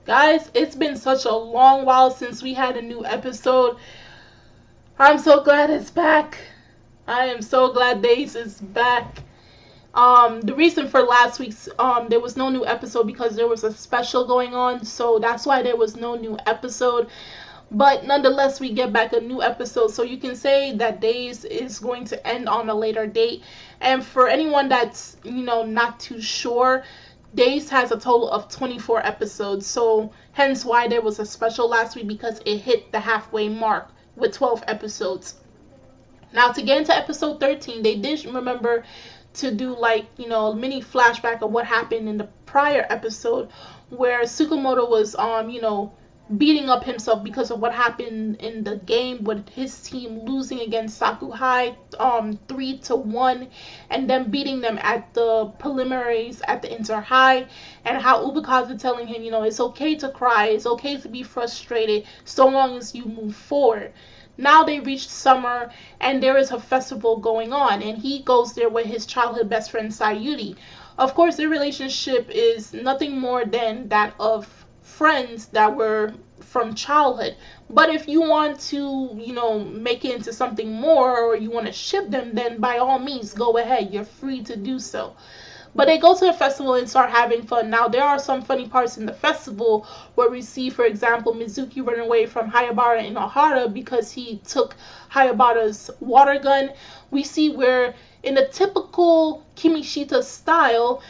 Guys, it's been such a long while since we had a new episode. I'm so glad it's back. I am so glad Days is back. The reason for last week's there was no new episode because there was a special going on, so that's why there was no new episode. But nonetheless, we get back a new episode, so you can say that Days is going to end on a later date. And for anyone that's not too sure, Days has a total of 24 episodes, so hence why there was a special last week, because it hit the halfway mark with 12 episodes. Now, to get into episode 13, they did remember to do a mini flashback of what happened in the prior episode, where Tsukamoto was beating up himself because of what happened in the game with his team losing against Sakuhai 3-1, and then beating them at the preliminaries at the Inter High, and how Ubikaza telling him, it's okay to cry, it's okay to be frustrated, so long as you move forward. Now they reached summer, and there is a festival going on, and he goes there with his childhood best friend Sayuri. Of course, their relationship is nothing more than that of friends that were from childhood. But if you want to, make it into something more, or you want to ship them, then by all means, go ahead. You're free to do so. But they go to the festival and start having fun. Now, there are some funny parts in the festival where we see, for example, Mizuki running away from Hayabara and Ohara because he took Hayabara's water gun. We see where, in a typical Kimishita style,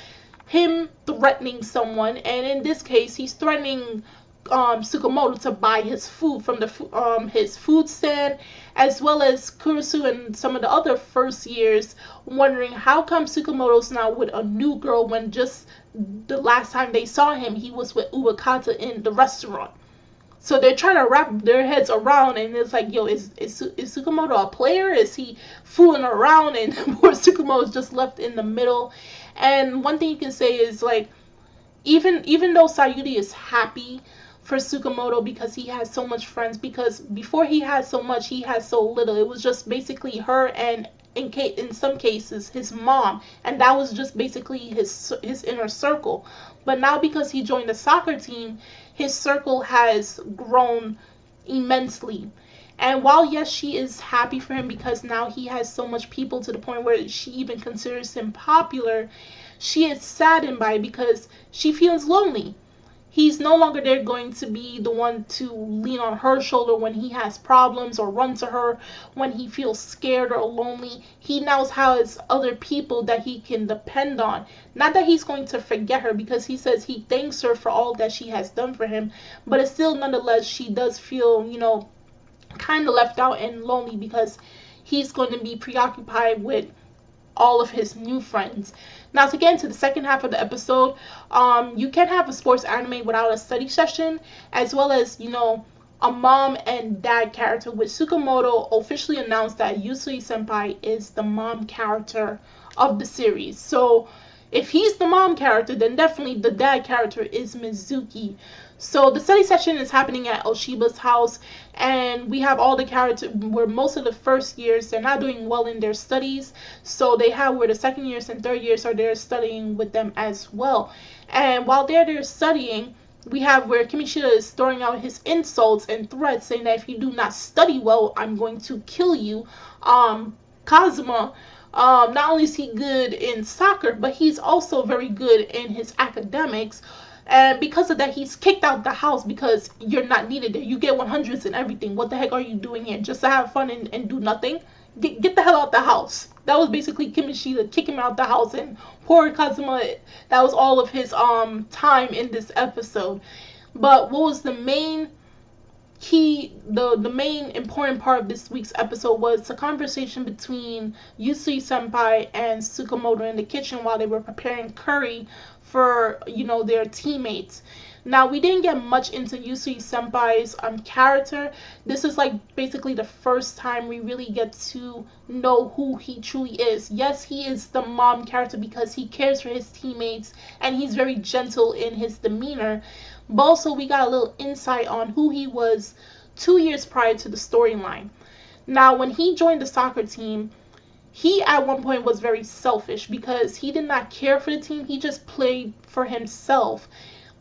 him threatening someone, and in this case, he's threatening Tsukamoto to buy his food from the his food stand, as well as Kurusu and some of the other first years wondering how come Tsukamoto's now with a new girl when just the last time they saw him, he was with Uwakata in the restaurant. So they're trying to wrap their heads around, and it's like, yo, is Tsukamoto a player? Is he fooling around? And poor Tsukamoto's just left in the middle. And one thing you can say is, even though Sayuri is happy for Tsukamoto because he has so much friends, because before he had so much, he had so little. It was just basically her and, in some cases, his mom, and that was just basically his inner circle. But now, because he joined the soccer team, his circle has grown immensely. And while, yes, she is happy for him because now he has so much people to the point where she even considers him popular, she is saddened by it because she feels lonely. He's no longer there going to be the one to lean on her shoulder when he has problems, or run to her when he feels scared or lonely. He now has other people that he can depend on. Not that he's going to forget her, because he says he thanks her for all that she has done for him, but it's still, nonetheless, she does feel, kind of left out and lonely because he's going to be preoccupied with all of his new friends. Now, to get into the second half of the episode, you can have a sports anime without a study session, as well as, a mom and dad character, with Tsukamoto officially announced that Yusui Senpai is the mom character of the series. So if he's the mom character, then definitely the dad character is Mizuki. So the study session is happening at Oshiba's house, and we have all the characters where most of the first years, they're not doing well in their studies. So they have where the second years and third years are there studying with them as well. And while they're there studying, we have where Kimishita is throwing out his insults and threats, saying that if you do not study well, I'm going to kill you. Kazuma, not only is he good in soccer, but he's also very good in his academics. And because of that, he's kicked out the house because you're not needed there. You get 100s and everything. What the heck are you doing here? Just to have fun and do nothing? Get the hell out the house. That was basically Kimishita kicking him out the house. And poor Kazuma, that was all of his time in this episode. But what was the main key, the main important part of this week's episode was the conversation between Yusui Senpai and Tsukamoto in the kitchen while they were preparing curry for, their teammates. Now, we didn't get much into Yusui Senpai's character. This is basically the first time we really get to know who he truly is. Yes, he is the mom character because he cares for his teammates and he's very gentle in his demeanor. But also, we got a little insight on who he was 2 years prior to the storyline. Now, when he joined the soccer team, he at one point was very selfish because he did not care for the team. He just played for himself.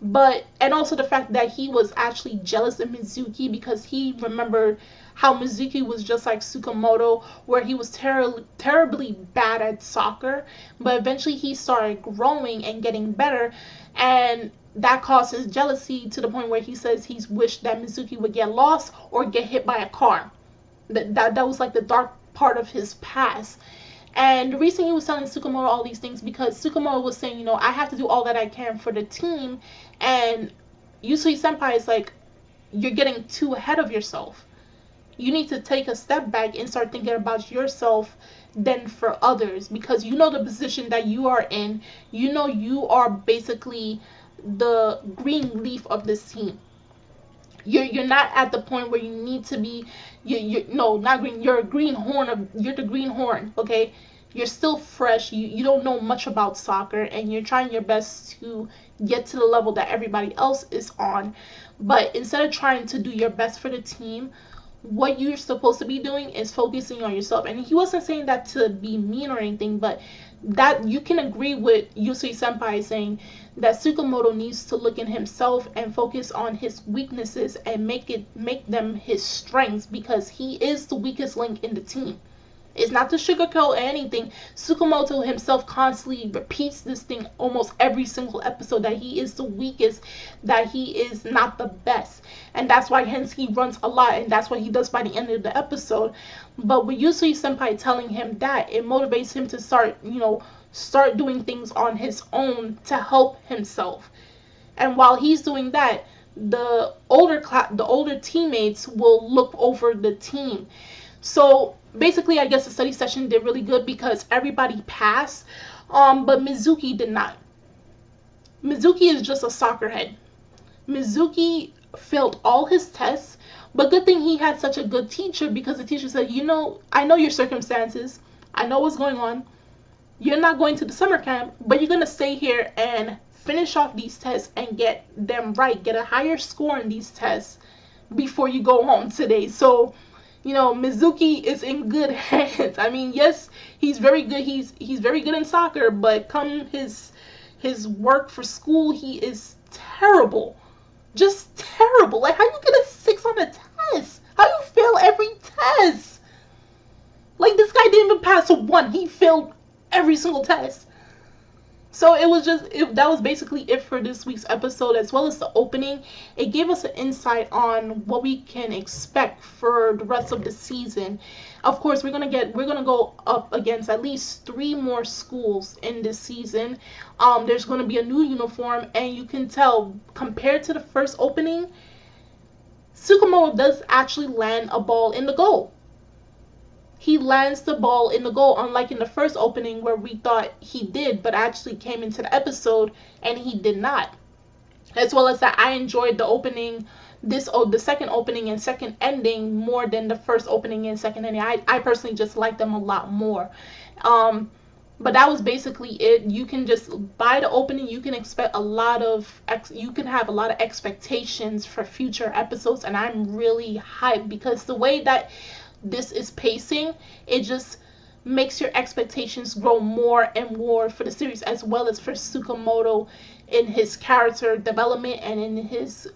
And also the fact that he was actually jealous of Mizuki because he remembered how Mizuki was just like Tsukamoto, where he was terribly bad at soccer, but eventually he started growing and getting better, and that caused his jealousy to the point where he says he's wished that Mizuki would get lost or get hit by a car. That was like the dark part of his past. And the reason he was telling Tsukamoto all these things because Tsukamoto was saying, I have to do all that I can for the team, and Yusui Senpai is like, you're getting too ahead of yourself. You need to take a step back and start thinking about yourself than for others, because you know the position that you are in. You know you are basically the green leaf of this team. You're not at the point where you need to be. No, not green. You're a green horn. You're the green horn. Okay, you're still fresh. You don't know much about soccer, and you're trying your best to get to the level that everybody else is on. But instead of trying to do your best for the team, what you're supposed to be doing is focusing on yourself. And he wasn't saying that to be mean or anything, but that you can agree with Yusui Senpai saying that Tsukamoto needs to look in himself and focus on his weaknesses and make them his strengths, because he is the weakest link in the team. It's not to sugarcoat anything. Tsukamoto himself constantly repeats this thing almost every single episode, that he is the weakest, that he is not the best. And that's why hence he runs a lot, and that's what he does by the end of the episode. But with Yusui Senpai telling him that, it motivates him to start doing things on his own to help himself. And while he's doing that, the older teammates will look over the team. So basically, I guess the study session did really good because everybody passed, but Mizuki did not. Mizuki is just a soccer head. Mizuki failed all his tests, but good thing he had such a good teacher, because the teacher said, I know your circumstances. I know what's going on. You're not going to the summer camp, but you're going to stay here and finish off these tests and get them right. Get a higher score in these tests before you go home today. So Mizuki is in good hands. I mean, yes, he's very good. He's very good in soccer, but come his work for school, he is terrible. Just terrible. Like, how you get a 6 on a test? How you fail every test? Like, this guy didn't even pass a 1. He failed every single test. So that was basically it for this week's episode, as well as the opening. It gave us an insight on what we can expect for the rest of the season. Of course, we're gonna go up against at least 3 more schools in this season. There's gonna be a new uniform, and you can tell compared to the first opening, Tsukamoto does actually land a ball in the goal. He lands the ball in the goal, unlike in the first opening where we thought he did, but actually came into the episode and he did not. As well as that, I enjoyed the opening, the second opening and second ending more than the first opening and second ending. I personally just like them a lot more. But that was basically it. You can just, by the opening, you can expect you can have a lot of expectations for future episodes, and I'm really hyped because the way that this is pacing, it just makes your expectations grow more and more for the series, as well as for Tsukamoto in his character development and in his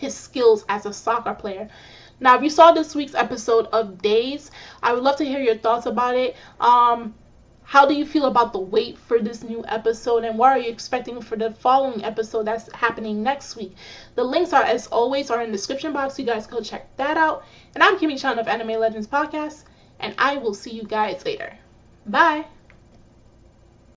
skills as a soccer player. Now, if you saw this week's episode of Days, I would love to hear your thoughts about it. How do you feel about the wait for this new episode, and what are you expecting for the following episode that's happening next week? The links are, as always, in the description box, so you guys go check that out. And I'm Kimmy Chan of Anime Legends Podcast, and I will see you guys later. Bye!